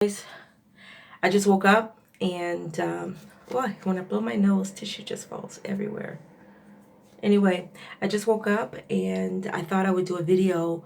Guys, I just woke up and when I blow my nose, tissue just falls everywhere. Anyway, I just woke up and I thought I would do a video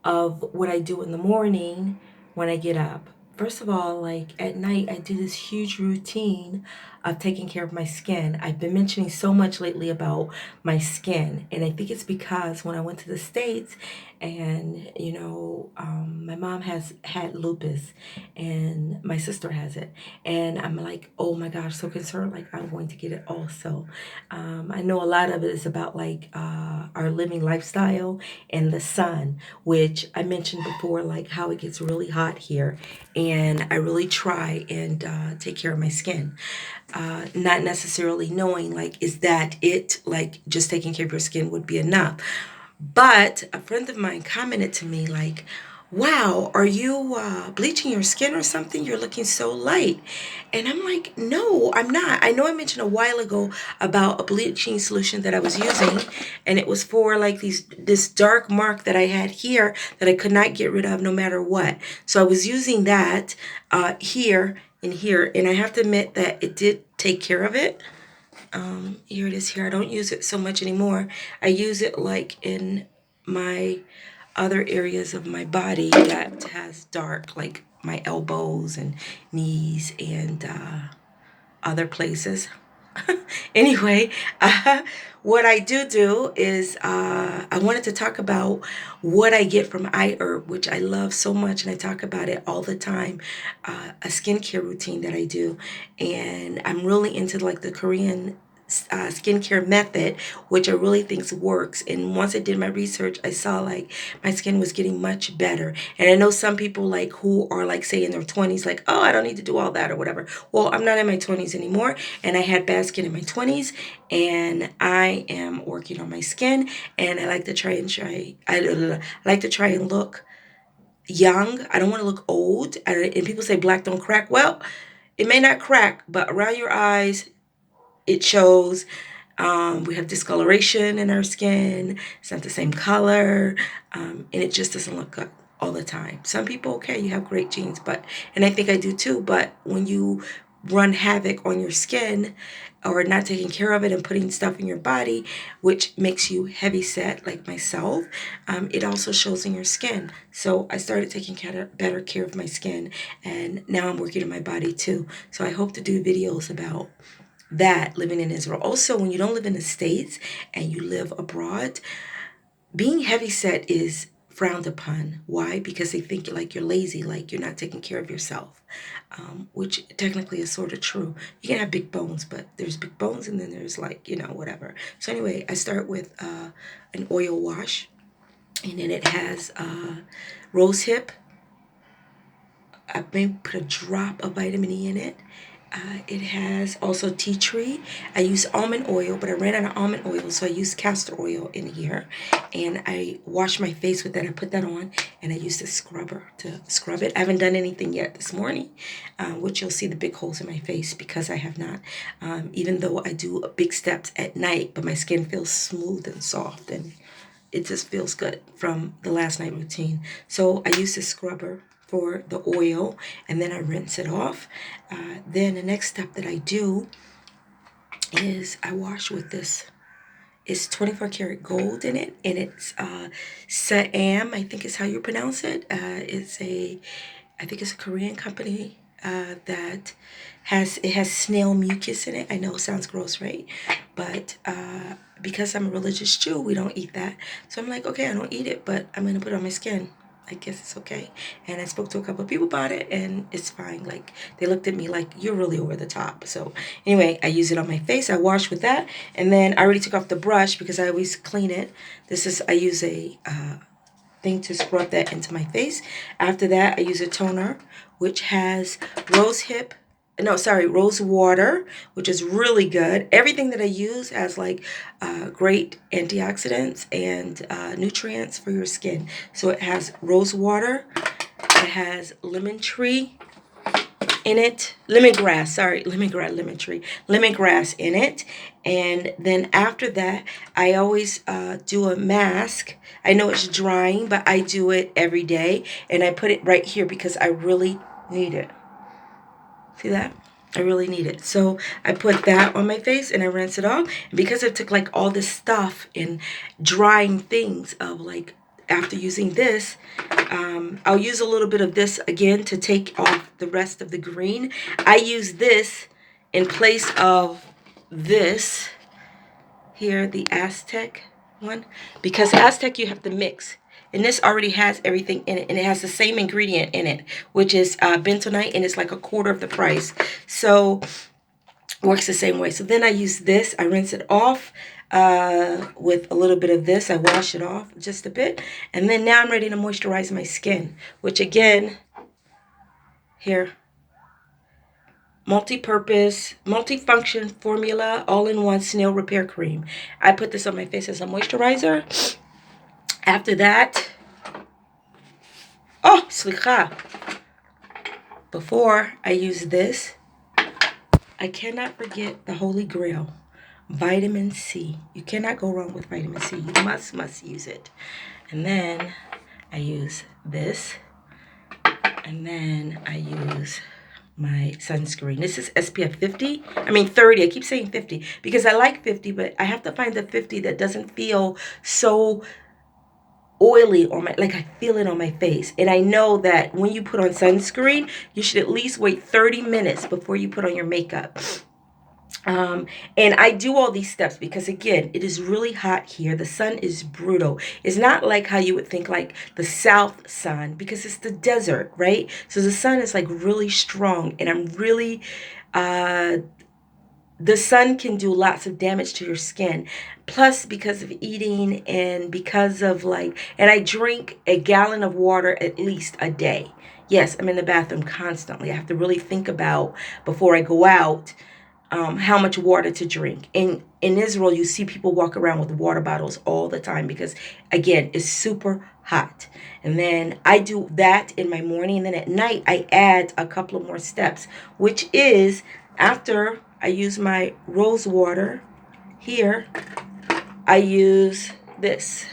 of what I do in the morning when I get up. First of all, like at night, I do this huge routine of taking care of my skin. I've been mentioning so much lately about my skin, and I think it's because when I went to the States and, my mom has had lupus and my sister has it. And I'm like, oh my gosh, so concerned, like I'm going to get it also. I know a lot of it is about like our living lifestyle and the sun, which I mentioned before, like how it gets really hot here. And I really try and take care of my skin. Not necessarily knowing, like, is that it? Like, just taking care of your skin would be enough. But a friend of mine commented to me, like, wow, are you bleaching your skin or something? You're looking so light. And I'm like, no, I'm not. I know I mentioned a while ago about a bleaching solution that I was using, and it was for like this dark mark that I had here that I could not get rid of no matter what. So I was using that here and here, and I have to admit that it did take care of it. Here it is here. I don't use it so much anymore. I use it like in my other areas of my body that has dark, like my elbows and knees and other places. Anyway, what I do is I wanted to talk about what I get from iHerb, which I love so much, and I talk about it all the time. A skincare routine that I do, and I'm really into like the Korean skincare method, which I really think works. And once I did my research, I saw like my skin was getting much better. And I know some people like who are like say in their 20s, like, oh, I don't need to do all that or whatever. Well, I'm not in my 20s anymore, and I had bad skin in my 20s, and I am working on my skin, and I like to I like to try and look young. I don't want to look old. And people say black don't crack. Well, it may not crack, but around your eyes, it shows. We have discoloration in our skin. It's not the same color, and it just doesn't look good all the time. Some people, okay, you have great genes, and I think I do too. But when you run havoc on your skin, or not taking care of it and putting stuff in your body, which makes you heavy set like myself, it also shows in your skin. So I started taking better care of my skin, and now I'm working on my body too. So I hope to do videos about that living in Israel. Also, when you don't live in the States and you live abroad, being heavy set is frowned upon. Why? Because they think like you're lazy, like you're not taking care of yourself, which technically is sort of true. You can have big bones, but there's big bones and then there's like, whatever. So anyway, I start with an oil wash, and then it has rose hip. I may put a drop of vitamin E in it. It has also tea tree. I use almond oil, but I ran out of almond oil, so I use castor oil in here. And I wash my face with that. I put that on, and I use the scrubber to scrub it. I haven't done anything yet this morning, which you'll see the big holes in my face because I have not. Even though I do big steps at night, but my skin feels smooth and soft, and it just feels good from the last night routine. So I use the scrubber for the oil, and then I rinse it off. Then the next step that I do is I wash with this. It's 24 karat gold in it, and it's Siam, I think is how you pronounce it. I think it's a Korean company that has snail mucus in it. I know it sounds gross, right? But because I'm a religious Jew, we don't eat that. So I'm like, okay, I don't eat it, but I'm gonna put it on my skin. I guess it's okay. And I spoke to a couple of people about it, and it's fine. Like, they looked at me like, you're really over the top. So anyway, I use it on my face. I wash with that, and then I already took off the brush because I always clean it. I use a thing to scrub that into my face. After that, I use a toner, which has rose water, which is really good. Everything that I use has like great antioxidants and nutrients for your skin. So it has rose water, it has lemon tree in it, lemongrass in it. And then after that, I always do a mask. I know it's drying, but I do it every day, and I put it right here because I really need it. See that? I really need it. So I put that on my face and I rinse it off. And because it took like all this stuff and drying things of like after using this, I'll use a little bit of this again to take off the rest of the green. I use this in place of this here, the Aztec one, because Aztec you have to mix. And this already has everything in it, and it has the same ingredient in it, which is bentonite, and it's like a quarter of the price. So works the same way. So then I use this. I rinse it off with a little bit of this. I wash it off just a bit, and then now I'm ready to moisturize my skin, which again, here, multi-purpose, multi-function formula, all-in-one Snail repair cream. I put this on my face as a moisturizer. After that, oh, slicha. Before I use this, I cannot forget the Holy Grail, vitamin C. You cannot go wrong with vitamin C. You must use it. And then I use this. And then I use my sunscreen. This is SPF 50. I mean 30. I keep saying 50 because I like 50, but I have to find the 50 that doesn't feel so oily on my, like I feel it on my face. And I know that when you put on sunscreen, you should at least wait 30 minutes before you put on your makeup. And I do all these steps because again, it is really hot here. The sun is brutal. It's not like how you would think like the south sun because it's the desert, right? So the sun is like really strong and I'm really, the sun can do lots of damage to your skin. Plus, because of eating and because of like, and I drink a gallon of water at least a day. Yes, I'm in the bathroom constantly. I have to really think about before I go out how much water to drink. In Israel, you see people walk around with water bottles all the time because, again, it's super hot. And then I do that in my morning. And then at night, I add a couple of more steps, which is after I use my rose water here, I use this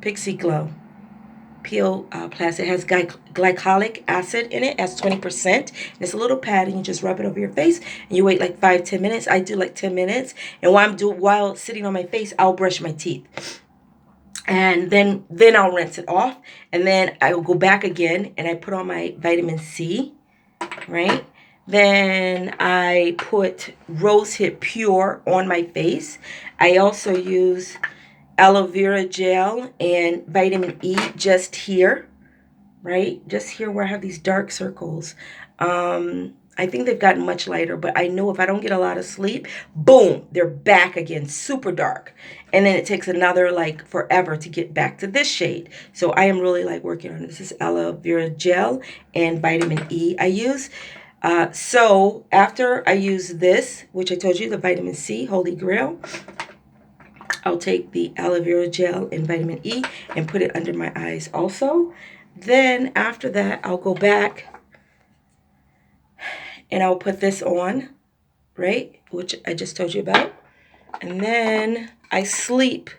Pixie Glow peel plastic. It has glycolic acid in it. It has 20%. And it's a little pad, and you just rub it over your face, and you wait like 5-10 minutes. I do like 10 minutes, and while sitting on my face, I'll brush my teeth, and then I'll rinse it off, and then I will go back again, and I put on my vitamin C, right? Then I put Rosehip Pure on my face. I also use aloe vera gel and vitamin E just here, right? Just here where I have these dark circles. I think they've gotten much lighter, but I know if I don't get a lot of sleep, boom, they're back again, super dark. And then it takes another like forever to get back to this shade. So I am really like working on this. This is aloe vera gel and vitamin E I use. So after I use this, which I told you, the vitamin C, Holy Grail, I'll take the aloe vera gel and vitamin E and put it under my eyes also. Then after that, I'll go back and I'll put this on, right? Which I just told you about. And then I sleep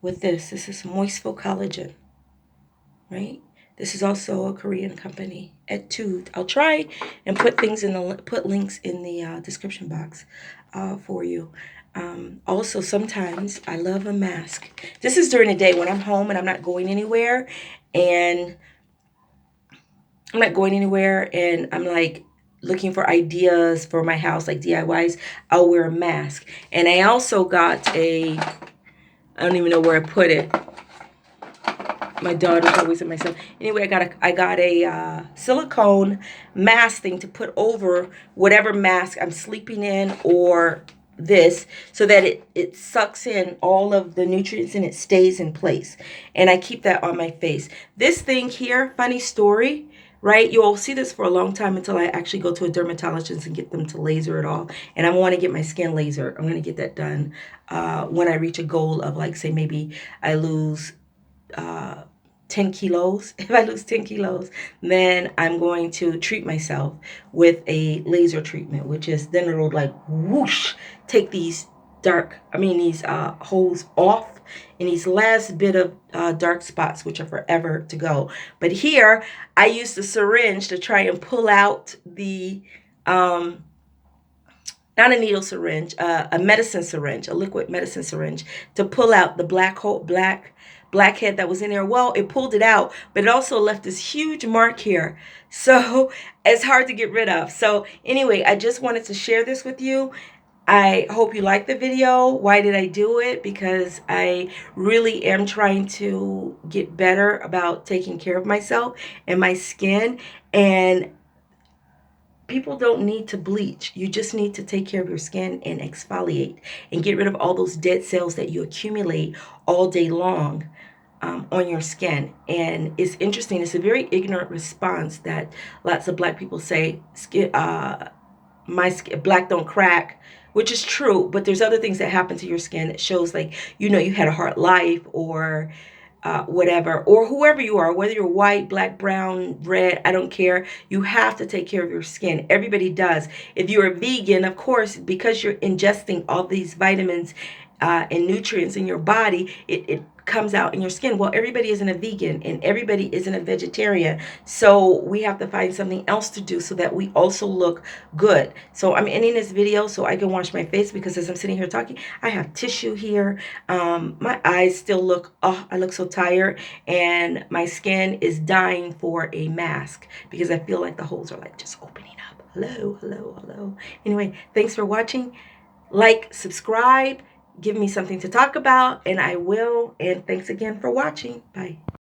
with this. This is Moistful Collagen, right? This is also a Korean company, Etude. I'll try and put links in the description box for you. Also, sometimes I love a mask. This is during the day when I'm home and I'm not going anywhere, and I'm like looking for ideas for my house, like DIYs. I'll wear a mask. And I also got I don't even know where I put it. My daughter's always in my stuff. Anyway, I got a silicone mask thing to put over whatever mask I'm sleeping in or this, so that it sucks in all of the nutrients and it stays in place. And I keep that on my face. This thing here, funny story, right? You'll see this for a long time until I actually go to a dermatologist and get them to laser it all. And I want to get my skin lasered. I'm going to get that done when I reach a goal of, like, say maybe I lose 10 kilos. If I lose 10 kilos, then I'm going to treat myself with a laser treatment, which is then it'll like whoosh, take these holes off, in these last bit of dark spots, which are forever to go. But here, I used the syringe to try and pull out the, not a needle syringe, a medicine syringe, a liquid medicine syringe, to pull out the blackhead that was in there. Well, it pulled it out, but it also left this huge mark here. So it's hard to get rid of. So anyway, I just wanted to share this with you. I hope you like the video. Why did I do it? Because I really am trying to get better about taking care of myself and my skin. And people don't need to bleach. You just need to take care of your skin and exfoliate and get rid of all those dead cells that you accumulate all day long on your skin. And it's interesting. It's a very ignorant response that lots of black people say, my skin, black don't crack, which is true, but there's other things that happen to your skin that shows, like, you had a hard life, or whatever, or whoever you are, whether you're white, black, brown, red, I don't care. You have to take care of your skin. Everybody does. If you're a vegan, of course, because you're ingesting all these vitamins and nutrients in your body, it comes out in your skin. Well, everybody isn't a vegan and everybody isn't a vegetarian. So we have to find something else to do so that we also look good. So I'm ending this video so I can wash my face, because as I'm sitting here talking, I have tissue here. My eyes still look, oh, I look so tired, and my skin is dying for a mask because I feel like the holes are like just opening up. Hello, hello, hello. Anyway, thanks for watching. Like, subscribe, give me something to talk about, and I will. And thanks again for watching. Bye.